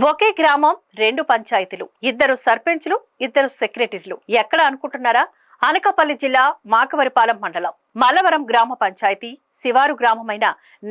ఒకే గ్రామం రెండు పంచాయతీలు, ఇద్దరు సర్పంచులు, ఇద్దరు సెక్రటరీలు. ఎక్కడ అనుకుంటున్నారా? అనకాపల్లి జిల్లా మాకవరిపాలెం మండలం మల్లవరం గ్రామ పంచాయతీ శివారు గ్రామమైన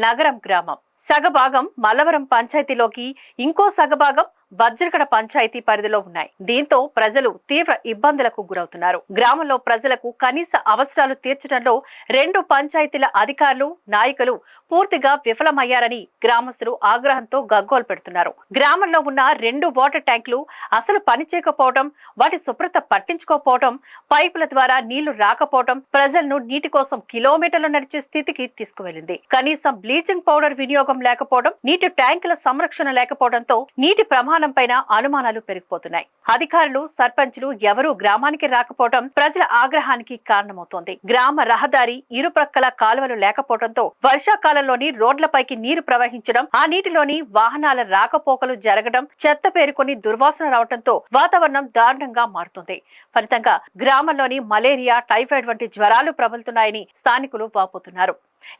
నగరం గ్రామం. సగభాగం మల్లవరం పంచాయతీలోకి, ఇంకో సగభాగం వజ్రగడ పంచాయతీ పరిధిలో ఉన్నాయి. దీంతో ప్రజలు తీవ్ర ఇబ్బందులకు గురవుతున్నారు. గ్రామంలో ప్రజలకు కనీస అవసరాలు తీర్చడంలో రెండు పంచాయతీల అధికారులు, నాయకులు పూర్తిగా విఫలమయ్యారని గ్రామస్తులు ఆగ్రహంతో గగ్గోలు పెడుతున్నారు. గ్రామంలో ఉన్న రెండు వాటర్ ట్యాంకులు అసలు పనిచేయకపోవడం, వాటి శుభ్రత పట్టించుకోకపోవడం, పైపుల ద్వారా నీళ్లు రాకపోవడం ప్రజలను నీటి కోసం కిలోమీటర్లు నడిచే స్థితికి తీసుకువెళ్లింది. కనీసం బ్లీచింగ్ పౌడర్ వినియోగం లేకపోవడం, నీటి ట్యాంకుల సంరక్షణ లేకపోవడంతో నీటి ప్రమాణం పైన అనుమానాలు పెరిగిపోతున్నాయి. అధికారులు, సర్పంచులు ఎవరూ గ్రామానికి రాకపోవడం ప్రజల ఆగ్రహానికి కారణమవుతోంది. గ్రామ రహదారి ఇరుప్రక్కల కాలువలు లేకపోవడంతో వర్షాకాలంలోని రోడ్లపైకి నీరు ప్రవహించడం, ఆ నీటిలోని వాహనాల రాకపోకలు జరగడం, చెత్త పేరుకొని దుర్వాసన రావడంతో వాతావరణం దారుణంగా మారుతుంది. ఫలితంగా గ్రామంలోని మలేరియా, టైఫాయిడ్ వంటి జ్వరాలు ప్రబలుతున్నాయని స్థానికులు వాపోతున్నారు.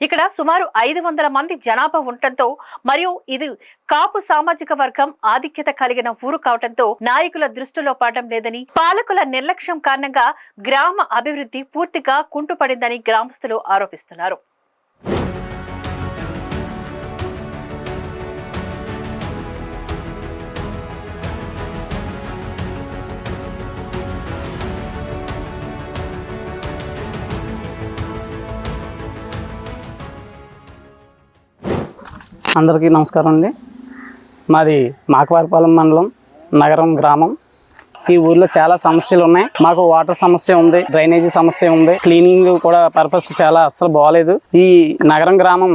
ఇక్కడ సుమారు 500 మంది జనాభా ఉండటంతో మరియు ఇది కాపు సామాజిక వర్గం ఆధిక్యత కలిగిన ఊరు కావడంతో నాయకుల దృష్టిలో పడడం లేదని, పాలకుల నిర్లక్ష్యం కారణంగా గ్రామ అభివృద్ధి పూర్తిగా కుంటుపడిందని గ్రామస్తులు ఆరోపిస్తున్నారు. అందరికీ నమస్కారం అండి. మాది మాకవరిపాలెం మండలం నగరం గ్రామం. ఈ ఊర్లో చాలా సమస్యలు ఉన్నాయి. మాకు వాటర్ సమస్య ఉంది, డ్రైనేజీ సమస్య ఉంది, క్లీనింగ్ కూడా పర్పస్ చాలా అస్సలు బాగోలేదు. ఈ నగరం గ్రామం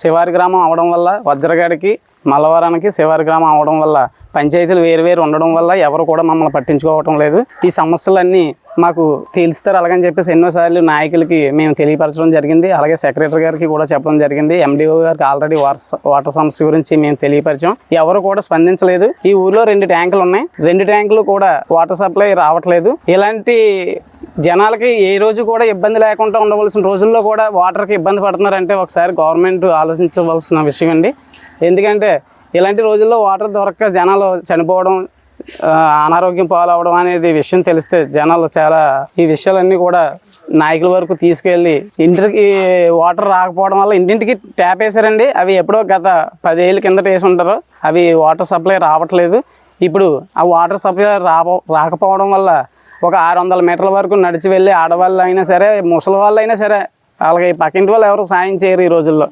శివారి గ్రామం అవడం వల్ల, వజ్రగడికి మల్లవరానికి శివారి గ్రామం అవడం వల్ల పంచాయతీలు వేరు ఉండడం వల్ల ఎవరు కూడా మమ్మల్ని పట్టించుకోవటం లేదు. ఈ సమస్యలన్నీ మాకు తెలుస్తారు అలాగని చెప్పేసి ఎన్నోసార్లు నాయకులకి మేము తెలియపరచడం జరిగింది. అలాగే సెక్రటరీ గారికి కూడా చెప్పడం జరిగింది. ఎండిఓ గారికి ఆల్రెడీ వాటర్ సమస్య గురించి మేము తెలియపరిచాం. ఎవరు కూడా స్పందించలేదు. ఈ ఊర్లో 2 ట్యాంకులు ఉన్నాయి. 2 ట్యాంకులు కూడా వాటర్ సప్లై రావట్లేదు. ఇలాంటి జనాలకి ఏ రోజు కూడా ఇబ్బంది లేకుండా ఉండవలసిన రోజుల్లో కూడా వాటర్కి ఇబ్బంది పడుతున్నారంటే ఒకసారి గవర్నమెంట్ ఆలోచించవలసిన విషయం అండి. ఎందుకంటే ఇలాంటి రోజుల్లో వాటర్ దొరక్క జనాలు చనిపోవడం, అనారోగ్యం పాలవడం అనేది విషయం తెలిస్తే జనాలు చాలా ఈ విషయాలన్నీ కూడా నాయకుల వరకు తీసుకెళ్ళి, ఇంటికి వాటర్ రాకపోవడం వల్ల ఇంటింటికి ట్యాప్ వేసారండి. అవి ఎప్పుడో గత 10 ఏళ్ళ కిందట వేసి ఉంటారు. అవి వాటర్ సప్లై రావట్లేదు. ఇప్పుడు ఆ వాటర్ సప్లై రాకపోవడం వల్ల ఒక 600 మీటర్ల వరకు నడిచి వెళ్ళి ఆడవాళ్ళు అయినా సరే, ముసలి వాళ్ళు అయినా సరే, అలాగే పక్కింటి వాళ్ళు ఎవరు సాయం చేయరు. ఈ రోజుల్లో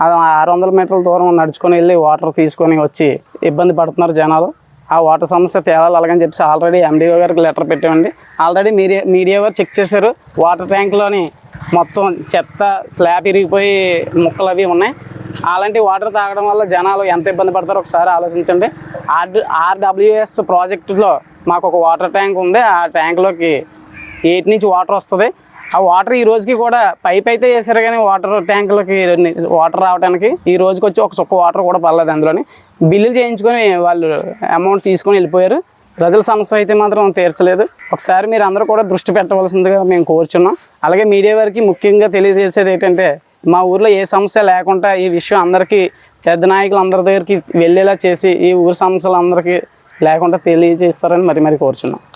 600 మీటర్ల దూరం నడుచుకొని వెళ్ళి వాటర్ తీసుకొని వచ్చి ఇబ్బంది పడుతున్నారు జనాలు. ఆ వాటర్ సమస్య తేవాలి అలాగని చెప్పేసి ఆల్రెడీ ఎండిఓ గారికి లెటర్ పెట్టామండి. ఆల్రెడీ మీడియా వారు చెక్ చేశారు. వాటర్ ట్యాంక్లోని మొత్తం చెత్త, స్లాబ్ ఇరిగిపోయి ముక్కలు అవి ఉన్నాయి. అలాంటి వాటర్ తాగడం వల్ల జనాలు ఎంత ఇబ్బంది పడతారో ఒకసారి ఆలోచించండి. ఆర్డబ్ల్యూఎస్ ప్రాజెక్టులో మాకు ఒక వాటర్ ట్యాంక్ ఉంది. ఆ ట్యాంక్లోకి 8 నుంచి వాటర్ వస్తుంది. ఆ వాటర్ ఈ రోజుకి కూడా పైప్ అయితే వేసారు, కానీ వాటర్ ట్యాంకులకి వాటర్ రావడానికి ఈ రోజుకి వచ్చి ఒక చుక్క వాటర్ కూడా పడలేదు. అందులోని బిల్లులు చేయించుకొని వాళ్ళు అమౌంట్ తీసుకొని వెళ్ళిపోయారు. ప్రజల సమస్య అయితే మాత్రం తీర్చలేదు. ఒకసారి మీరు అందరూ కూడా దృష్టి పెట్టవలసిందిగా మేము కోరుచున్నాం. అలాగే మీడియా వారికి ముఖ్యంగా తెలియజేసేది ఏంటంటే, మా ఊర్లో ఏ సమస్య లేకుండా ఈ విషయం అందరికీ పెద్ద నాయకులు అందరి దగ్గరికి వెళ్ళేలా చేసి ఈ ఊరి సమస్యలు అందరికీ లేకుండా తెలియజేస్తారని మరి కోరుచున్నాం.